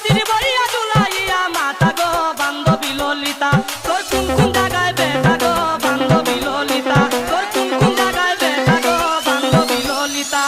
কাতির বড়িয়া জুলাইয়া মাতা গো বান্ধবী ললিতা তোর কোন কোন জায়গায় বেটা গো বান্ধবী ললিতা তোর কোন কোন জায়গায় বেটা গো বান্ধবী ললিতা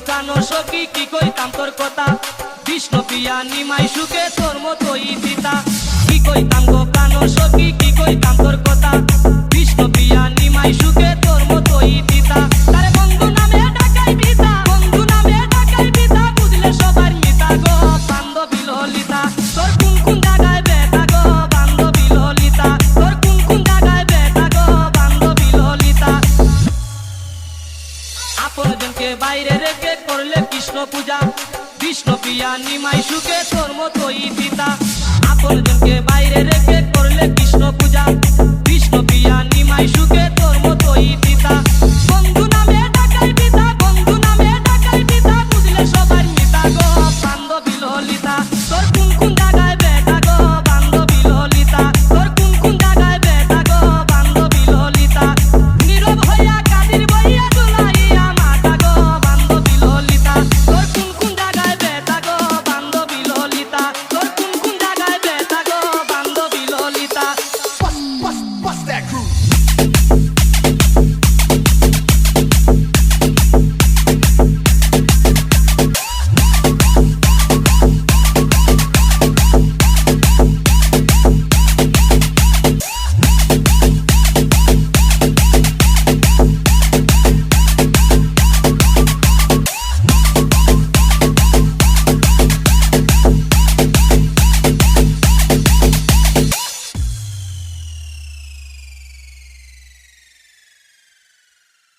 প্রাণ সখী কি কইতাম তোর কথা বিষ্ণু প্রিয়া নিমাই সুখে তোর মতোই দিতা কি কইতাম গো প্রাণ সখী কি কইতাম তোর কথা বিষ্ণু প্রিয়া নিমাই সুখে তোর মতোই দিতা তারে বন্ধু নামে ডাকাই বিতা বন্ধু নামে ডাকাই বিতা বুঝলে সবার মিতা গো বান্ধবী ললিতা তোর কোন কোন জায়গায় বেটা গো বান্ধবী ললিতা তোর কোন কোন জায়গায় বেটা গো বান্ধবী ললিতা আপন জনকে বাইরে রেখে করলে কৃষ্ণ পূজা বিষ্ণু প্রিয়া নিমাই সুখে তোর মতোই দিতা আপন জনকে বাইরে রেখে করলে কৃষ্ণ পূজা